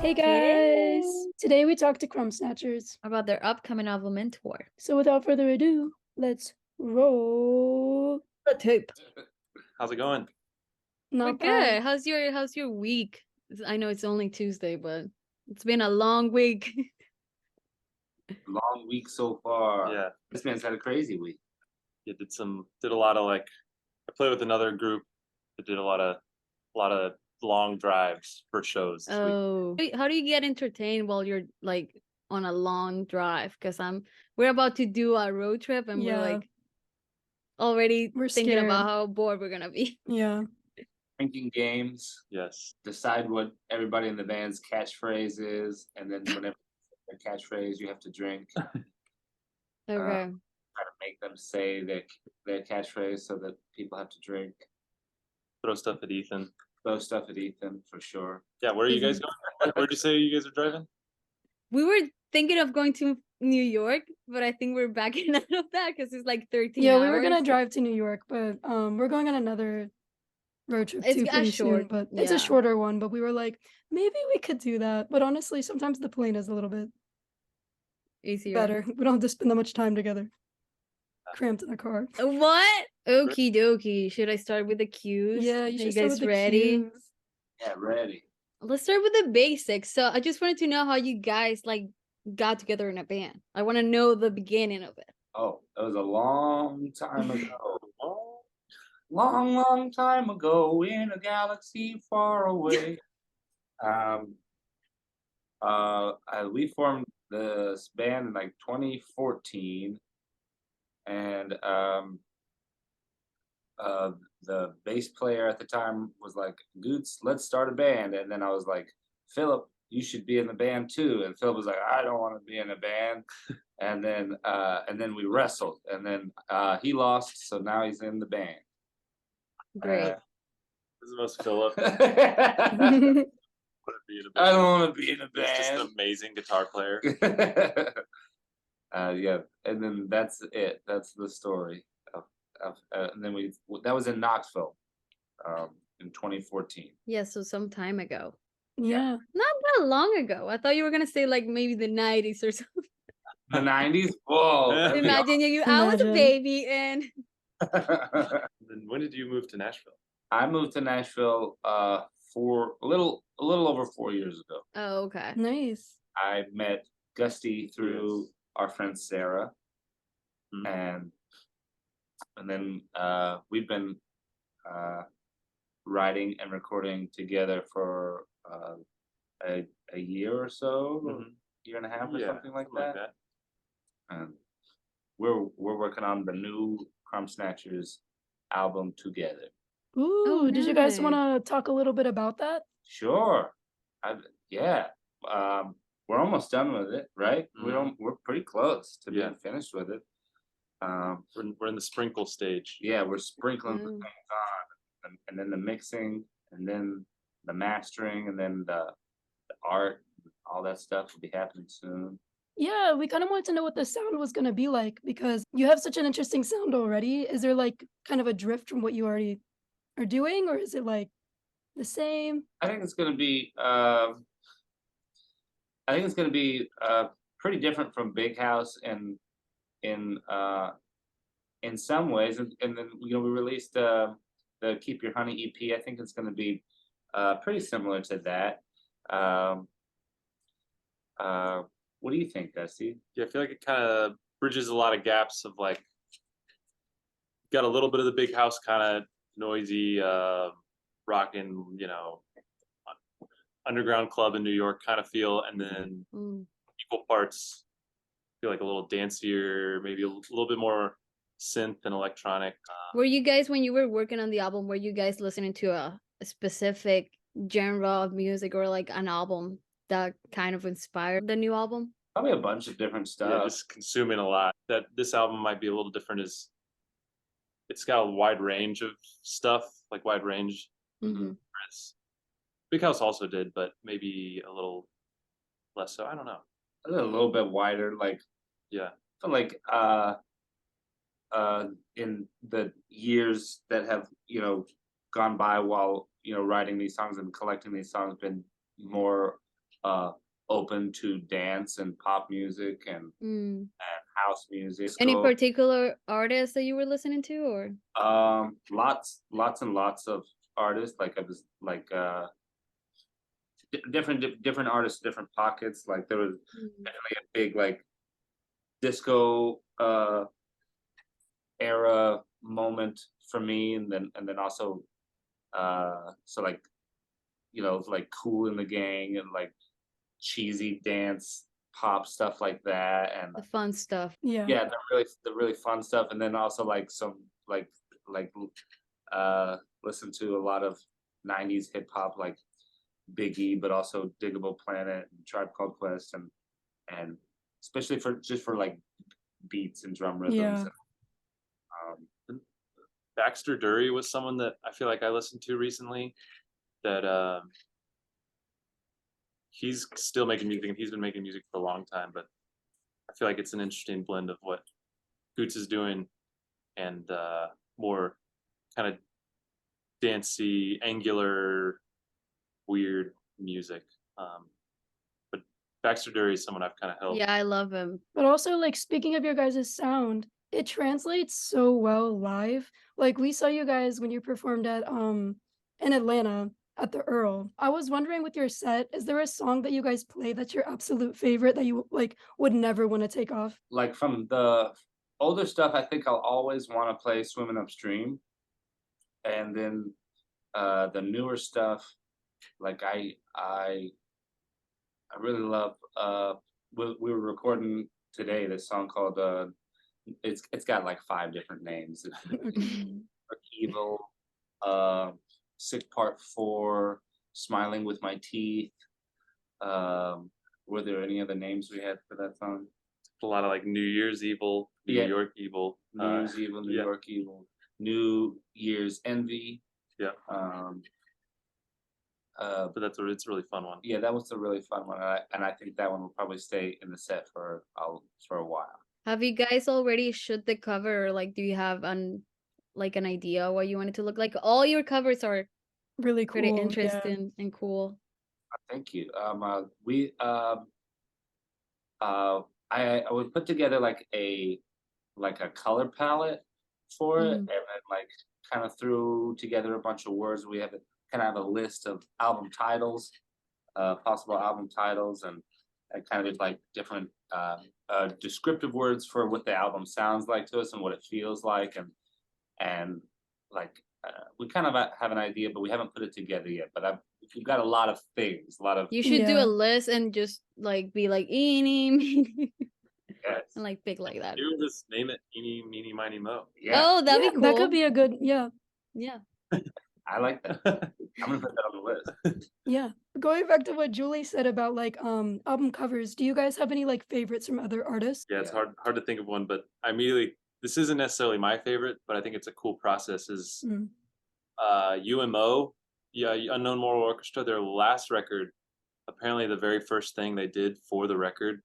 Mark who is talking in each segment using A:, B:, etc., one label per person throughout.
A: Hey guys!
B: Hey!
A: Today we talked to Crumbsnatchers.
B: About their upcoming album Mentor.
A: So without further ado, let's roll.
B: The tape.
C: How's it going?
B: We're
A: Not
B: good.
A: bad.
B: How's your week? I know it's only Tuesday, but it's been a long week.
D: Long week so far.
C: Yeah,
D: This man's had a crazy week.
C: yeah. Did a lot of I play with another group that did a lot of long drives for shows this week.
B: Oh, how do you get entertained while you're like on a long drive? Because we're about to do a road trip and we're
A: Yeah.
B: like already
A: We're
B: thinking
A: scared.
B: about how bored we're gonna be.
A: Yeah.
D: Drinking games,
C: Yes.
D: decide what everybody in the band's catchphrase is, and then whenever their catchphrase, you have to drink.
B: Okay.
D: Try to make them say their catchphrase so that people have to drink.
C: Throw stuff at Ethan.
D: Throw stuff at Ethan for sure.
C: Yeah, where are you guys going? Where'd you say you guys are driving?
B: We were thinking of going to New York, but I think we're backing out of that because it's like 13
A: Yeah,
B: hours.
A: we were gonna drive to New York, but we're going on another road trip
B: It's
A: too
B: a
A: pretty soon.
B: short,
A: But it's a
B: yeah.
A: shorter one. But we were like, maybe we could do that. But honestly, sometimes the plane is a little bit
B: Easier.
A: better. We don't have to spend that much time together, cramped in a car.
B: What? Okie dokie. Should I start with the cues?
A: Yeah,
B: Are
A: you
B: you
A: should start
B: guys
A: with the
B: ready?
A: cues.
D: Yeah, ready.
B: Let's start with the basics. So I just wanted to know how you guys like got together in a band. I want to know the beginning of it.
D: Oh, that was a long time ago. Long time ago in a galaxy far away. We formed this band in like 2014, and the bass player at the time was like, "Goots, let's start a band." And then I was like, "Philip, you should be in the band too." And Philip was like, "I don't want to be in a band." And then we wrestled, and then he lost, so now he's in the band.
B: Great.
C: This is the most Philip.
D: I don't want to be in a
C: He's just an
D: band.
C: amazing guitar player.
D: Yeah, and then that's it. That's the story. And then that was in Knoxville, in 2014.
B: Yeah, so some time ago.
A: Yeah.
B: Not that long ago. I thought you were gonna say like maybe the 90s or something.
D: The 90s. Whoa! that'd be
B: Imagine I was a
A: Imagine.
B: baby and
D: awesome.
C: Then when did you move to Nashville?
D: I moved to Nashville for a little over 4 years ago.
B: oh, okay.
A: Nice.
D: I met Gusty through our friend Sarah,
C: Mhm.
D: and then we've been writing and recording together for a year or so, year and a half or
C: Yeah,
D: something like that.
C: that.
D: And we're working on the new Crumbsnatchers album together.
A: Ooh, did you guys
B: nice.
A: want to talk a little bit about that?
D: Sure. Yeah. We're almost done with it, right? We're pretty close to
C: Yeah.
D: being finished with it.
C: We're in the sprinkle stage.
D: Yeah, we're sprinkling the
B: Mm.
D: things on, and then the mixing, and then the mastering, and then the art, all that stuff will be happening soon.
A: Yeah, we kind of wanted to know what the sound was going to be like because you have such an interesting sound already. Is there like kind of a drift from what you already are doing, or is it like the same?
D: I think it's gonna be pretty different from Big House, and in some ways, and then we released the Keep Your Honey EP. I think it's going to be pretty similar to that. What do you think, Dusty?
C: Yeah, I feel like it kind of bridges a lot of gaps of like got a little bit of the Big House kind of noisy rocking, underground club in New York kind of feel, and then equal parts feel like a little dancier, maybe a little bit more synth and electronic.
B: Were you guys, when you were working on the album, were you guys listening to a specific genre of music or like an album that kind of inspired the new album?
D: Probably a bunch of different stuff.
C: Yeah, just consuming a lot. That this album might be a little different is it's got a wide range of stuff, like wide range. Big House also did, but maybe a little less so. I don't know.
D: A little bit wider, like
C: Yeah.
D: I feel like in the years that have gone by while writing these songs and collecting these songs, been more open to dance and pop music and
B: Mm.
D: house music.
B: Any
D: So,
B: particular artists that you were listening to, or?
D: lots and lots of artists. Like I was like different artists, different pockets. Like there was
B: Mm.
D: definitely a big like disco era moment for me, and then also so like like Cool in the Gang and like cheesy dance pop stuff like that, and
B: The fun stuff.
A: Yeah.
D: yeah, the really fun stuff, and then also like some like listen to a lot of 90s hip hop like Biggie, but also Diggable Planet and Tribe Called Quest, and especially for like beats and drum rhythms.
A: Yeah.
C: Baxter Dury was someone that I feel like I listened to recently. That he's still making music, and he's been making music for a long time. But I feel like it's an interesting blend of what Goots is doing and more kind of dancey, angular, weird music. But Baxter Dury is someone I've kind of held.
B: Yeah, I love him.
A: But also, like, speaking of your guys' sound, it translates so well live. Like, we saw you guys when you performed at in Atlanta at the Earl. I was wondering with your set, is there a song that you guys play that's your absolute favorite that you like would never want to take off?
D: Like from the older stuff, I think I'll always want to play Swimming Upstream, and then the newer stuff, like I really love. We were recording today this song called it's got like 5 different names. Evil, Sick Part 4, Smiling with My Teeth. Were there any other names we had for that song?
C: A lot of like New Year's Evil, New
D: Yeah.
C: York Evil,
D: New Year's Evil, New
C: yeah.
D: York Evil, New Year's Envy.
C: Yeah.
D: But
C: It's a really fun one.
D: yeah, that was a really fun one, and I think that one will probably stay in the set for a while.
B: Have you guys already shoot the cover? Or, like, do you have an idea what you want it to look like? All your covers are
A: Really
B: pretty
A: cool. Yeah.
B: interesting and cool.
D: Thank you. I would put together like a color palette for it, and then like kind of threw together a bunch of words. We have kind of have a list of album titles, possible album titles, and kind of just like different descriptive words for what the album sounds like to us and what it feels like, and like we kind of have an idea, but we haven't put it together yet. But we've got a lot of things, a lot of
B: You should do
A: Yeah.
B: a list and just like be like eeny meeny
D: yes,
B: and like pick like that.
C: You just name it Eeny, Meeny, Miny, Mo.
D: yeah,
B: Oh, that'd
A: Yeah,
B: be cool.
A: that could be a good, yeah.
B: Yeah.
D: I like that. I'm gonna put that on the list.
A: Yeah. Going back to what Julie said about like album covers, do you guys have any like favorites from other artists?
C: Yeah, it's
D: Yeah.
C: hard to think of one, but I immediately this isn't necessarily my favorite, but I think it's a cool process. Is
A: Mm.
C: UMO, yeah, Unknown Moral Orchestra, their last record, apparently the very first thing they did for the record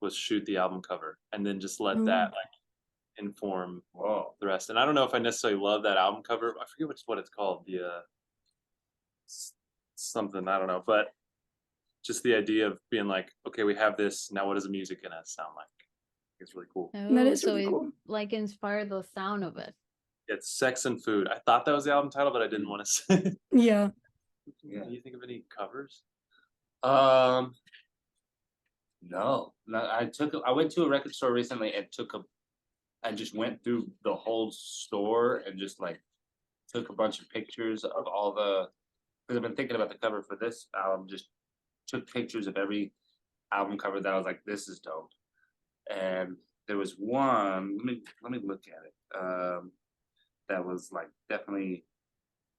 C: was shoot the album cover and then just let that
A: Ooh.
C: like inform
D: Whoa.
C: the rest. And I don't know if I necessarily love that album cover. I forget what it's called. The something, I don't know, but just the idea of being like, okay, we have this, now what does the music gonna sound like? It's really cool.
A: That
B: Oh,
A: is
B: so
A: really
B: it
A: cool.
B: like inspired the sound of it.
C: It's Sex and Food. I thought that was the album title, but I didn't want to say it.
A: Yeah.
D: Yeah.
C: Do you think of any covers?
D: No. I went to a record store recently and I just went through the whole store and just like took a bunch of pictures of all because I've been thinking about the cover for this album. Just took pictures of every album cover that I was like, this is dope. And there was one. Let me look at it. That was like definitely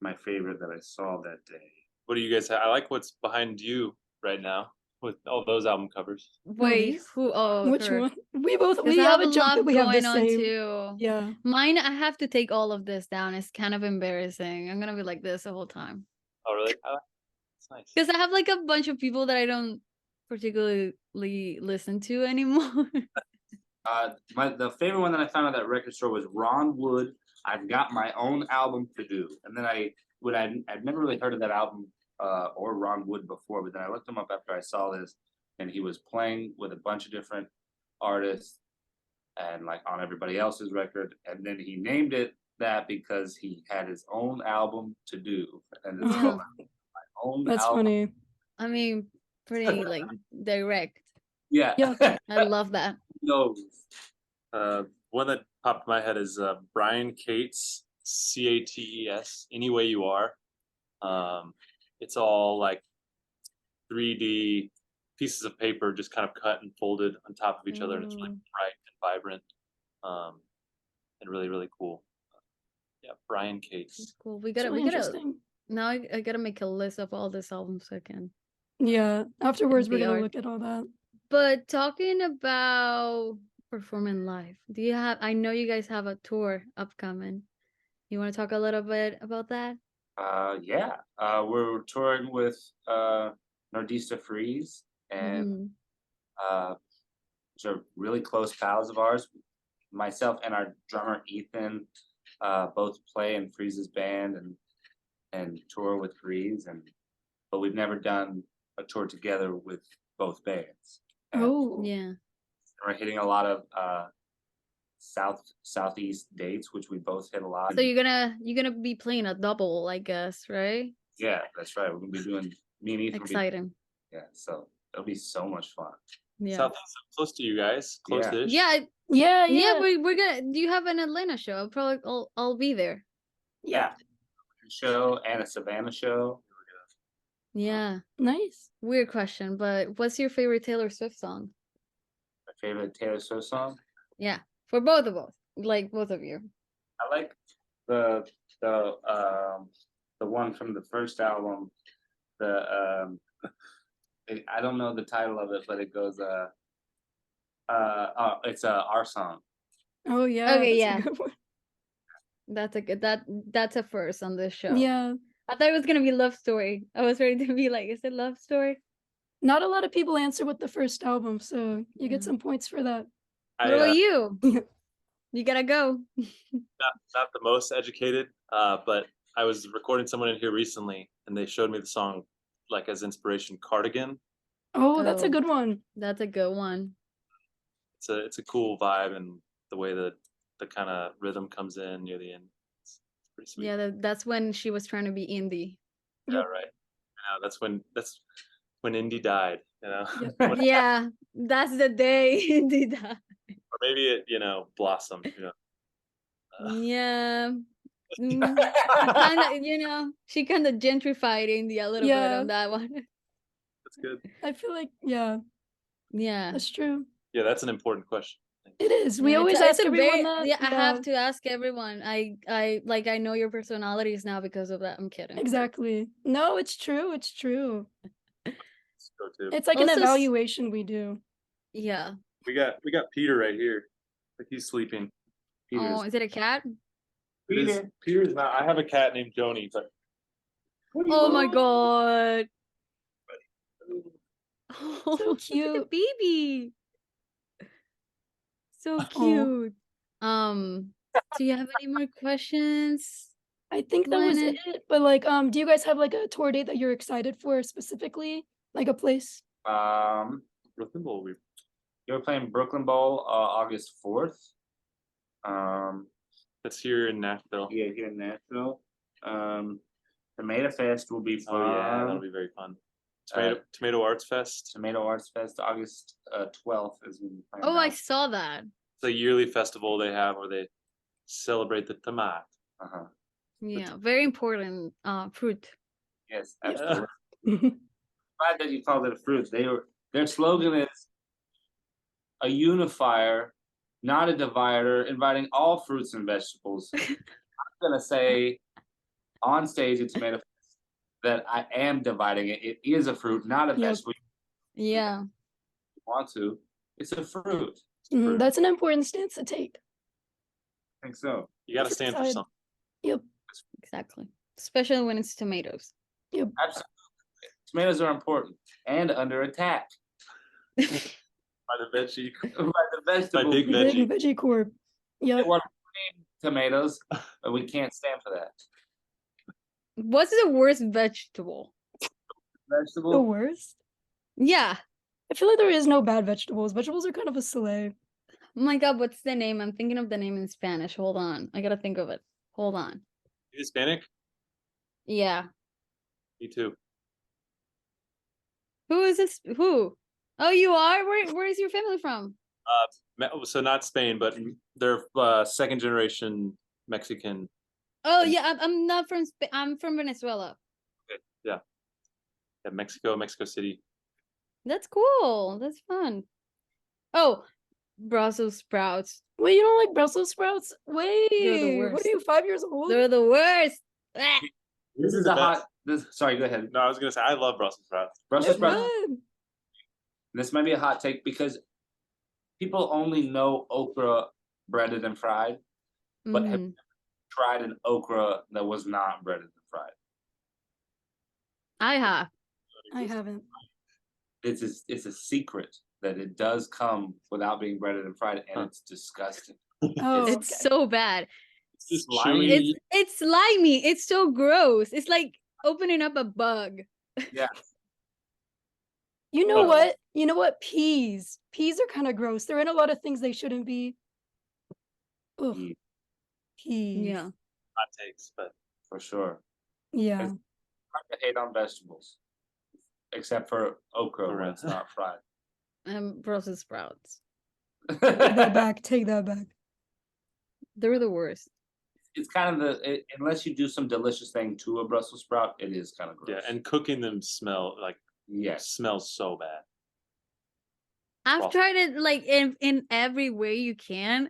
D: my favorite that I saw that day.
C: What do you guys have? I like what's behind you right now with all those album covers.
B: Wait,
A: these?
B: who? Oh,
A: Which
B: her.
A: one? We both
B: 'Cause
A: we
B: I
A: have
B: have
A: a
B: a
A: joke that
B: lot
A: we have the
B: going on
A: same.
B: too.
A: Yeah.
B: Mine, I have to take all of this down. It's kind of embarrassing. I'm gonna be like this the whole time.
C: Oh, really? That's nice.
B: Because I have like a bunch of people that I don't particularly listen to anymore.
D: The favorite one that I found at that record store was Ron Wood. I've got my own album to do, and then I'd never really heard of that album or Ron Wood before, but then I looked him up after I saw this, and he was playing with a bunch of different artists and like on everybody else's record, and then he named it that because he had his own album to do, and it's
B: Yeah.
D: called My Own
A: That's
D: Album.
A: funny.
B: I mean, pretty like direct.
D: Yeah.
A: Yeah.
B: I love that.
D: No.
C: One that popped in my head is Brian Cates, Cates, Any Way You Are. It's all like 3D pieces of paper just kind of cut and folded on top of each other, and it's really bright and vibrant, and really, really cool. Yeah, Brian Cates.
B: That's cool.
A: It's really interesting.
B: Now I gotta make a list of all these albums so I can.
A: Yeah. Afterwards, we're
B: The
A: gonna
B: art.
A: look at all that.
B: But talking about performing live, do you have? I know you guys have a tour upcoming. You want to talk a little bit about that?
D: Yeah. We're touring with Nordista Freeze, and
B: Mhm.
D: which are really close pals of ours. Myself and our drummer Ethan both play in Freeze's band and tour with Freeze, but we've never done a tour together with both bands. And
A: Oh.
B: Yeah.
D: we're hitting a lot of southeast dates, which we both hit a lot.
B: So you're gonna be playing a double, I guess, right?
D: Yeah, that's right. We're gonna be doing me and Ethan.
B: Exciting.
D: Yeah, so it'll be so much fun.
B: Yeah.
C: Southeast, close to you guys, close-ish.
B: Yeah.
A: Yeah.
B: Yeah. We're gonna. Do you have an Atlanta show? I'll be there.
D: Yeah. Show and a Savannah show.
B: Yeah.
A: Nice.
B: Weird question, but what's your favorite Taylor Swift song?
D: My favorite Taylor Swift song.
B: Yeah, for both of us, like both of you.
D: I like the one from the first album. I don't know the title of it, but it goes it's Our Song.
A: Oh yeah.
B: Okay,
A: That's
B: yeah.
A: a good one.
B: That's a good that's a first on this show.
A: Yeah.
B: I thought it was gonna be Love Story. I was ready to be like, is it Love Story?
A: Not a lot of people answer with the first album, so you get
B: Yeah.
A: some points for that.
B: What about you? You gotta go.
C: Not the most educated, but I was recording someone in here recently, and they showed me the song like as inspiration, Cardigan.
A: Oh, that's a
B: Oh.
A: good one.
B: That's a good one.
C: It's a cool vibe, and the way the kind of rhythm comes in near the end. It's pretty sweet.
B: Yeah, that's when she was trying to be indie.
C: Yeah, right. That's when indie died.
A: Yep.
C: When-
B: Yeah, that's the day indie died.
C: or maybe it blossomed.
B: Yeah. Kind of, she kind of gentrified India a little bit
A: Yeah.
B: on that one.
C: That's good.
A: I feel like, yeah,
B: Yeah.
A: that's true.
C: Yeah, that's an important question.
A: It is. We
B: Yeah,
A: always
B: it's
A: ask
B: a
A: everyone
B: very-
A: that.
B: Yeah, I have to ask everyone. I know your personalities now because of that. I'm kidding.
A: Exactly. No, it's true. It's true.
C: Let's go to.
A: It's like an
B: Also
A: evaluation we do.
B: Yeah.
C: We got Peter right here. Like he's sleeping.
B: Oh, is it a cat?
C: Peter's not. I have a cat named Joni, but
B: Oh my god.
A: So
B: Look at the
A: cute.
B: baby. So
A: Aw.
B: cute. Do you have any more questions?
A: I think that was
B: Glenn?
A: it. But like, do you guys have like a tour date that you're excited for specifically? Like a place?
C: Brooklyn Bowl.
D: You're playing Brooklyn Bowl August 4th.
C: That's here in Nashville.
D: Yeah, here in Nashville. Tomato Fest will be fun.
C: Oh yeah, that'll be very fun. Tomato Arts Fest.
D: Tomato Arts Fest, August 12th is when we plan
B: Oh, I
D: that.
B: saw that.
C: It's a yearly festival they have where they celebrate the tomato.
D: Uh-huh.
B: Yeah, very important fruit.
D: Yes,
C: Yeah.
D: absolutely. Glad that you called it a fruit. Their slogan is a unifier, not a divider, inviting all fruits and vegetables. I'm gonna say on stage at Tomato Fest that I am dividing it. It is a fruit, not a
A: Yep.
D: vegetable.
B: Yeah.
D: If you want to? It's a fruit.
A: Mhm, that's an important stance to take.
D: I think so.
C: You got to
A: Let's
C: stand for
A: decide.
C: something.
A: Yep.
B: Exactly. Especially when it's tomatoes.
D: Absolutely. Tomatoes are important and under attack
C: By the veggie.
D: by the vegetable.
C: Big
A: Big
C: veggie.
A: Veggie Corp.
D: They
A: Yep.
D: want tomatoes, but we can't stand for that.
B: What's the worst vegetable?
A: The
D: vegetable.
A: worst?
B: Yeah.
A: I feel like there is no bad vegetables. Vegetables are kind of a sleigh.
B: Oh my god, what's the name? I'm thinking of the name in Spanish. Hold on. I gotta think of it. Hold on.
C: You Hispanic?
B: Yeah.
C: Me too.
B: Who is this? Who? Oh, you are? Where is your family from?
C: So not Spain, but they're second generation Mexican.
B: Oh
C: And-
B: yeah, I'm not from Spain. I'm from Venezuela.
C: Okay. Yeah. Yeah, Mexico City.
B: That's cool. That's fun. Oh, Brussels sprouts.
A: Wait, you don't like Brussels sprouts? Wait, what
B: worst.
A: are you, 5 years old?
B: They're the worst. Ah,
D: This is
C: the
D: a
C: best.
D: hot. Sorry, go ahead.
C: No, I was gonna say I love Brussels sprouts.
D: Brussels
A: They're
D: sprouts.
A: good.
D: This might be a hot take because people only know okra breaded and fried, but have
B: mhm.
D: tried an okra that was not breaded and fried.
B: I have.
A: I haven't.
D: It's a secret that it does come without being breaded and fried, and it's disgusting.
A: Oh,
B: It's
A: okay.
B: so bad.
C: It's just
D: Slimy.
C: chewy.
B: It's slimy. It's so gross. It's like opening up a bug.
D: Yeah.
A: You know
C: Oh.
A: what? You know what? Peas. Peas are kind of gross. They're in a lot of things they shouldn't be. Ugh.
D: Pea.
A: Peas.
B: Yeah.
C: Hot takes, but
D: For sure.
A: Yeah.
D: Hard to hate on vegetables, except for okra when
C: Correct.
D: it's not fried.
B: Brussels sprouts.
A: Take that back. Take that back.
B: They're the worst.
D: It's kind of unless you do some delicious thing to a Brussels sprout, it is kind of gross.
C: yeah, and cooking them
D: yes,
C: smells so bad.
B: I've
C: Well-
B: tried it like in every way you can,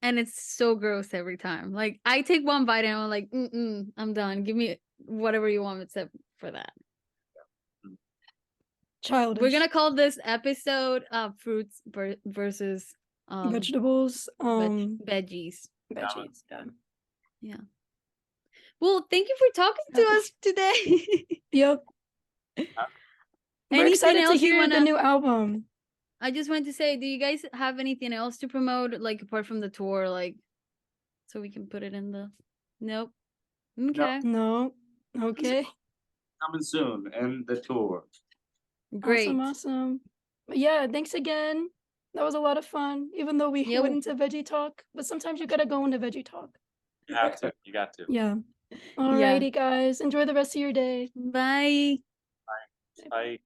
B: and it's so gross every time. Like I take one bite and I'm like, I'm done. Give me whatever you want except for that.
A: Childish.
B: We're gonna call this episode fruits versus
A: vegetables.
B: veggies.
A: Veggies. Yeah.
B: Well, thank you for talking to us today.
A: Yep. We're
B: Anything
A: excited to
B: else you
A: hear the
B: wanna-
A: new album.
B: I just wanted to say, do you guys have anything else to promote, like apart from the tour, like so we can put it in the Nope. Okay.
A: No. Okay.
D: coming soon, and the tour.
B: Great.
A: Awesome. Yeah, thanks again. That was a lot of fun, even though we
B: Yeah,
A: went into veggie talk. But sometimes you gotta go into veggie talk.
C: You have to. You got to.
A: Yeah. Alrighty, guys. Enjoy the rest of your day.
B: Bye.
C: Bye.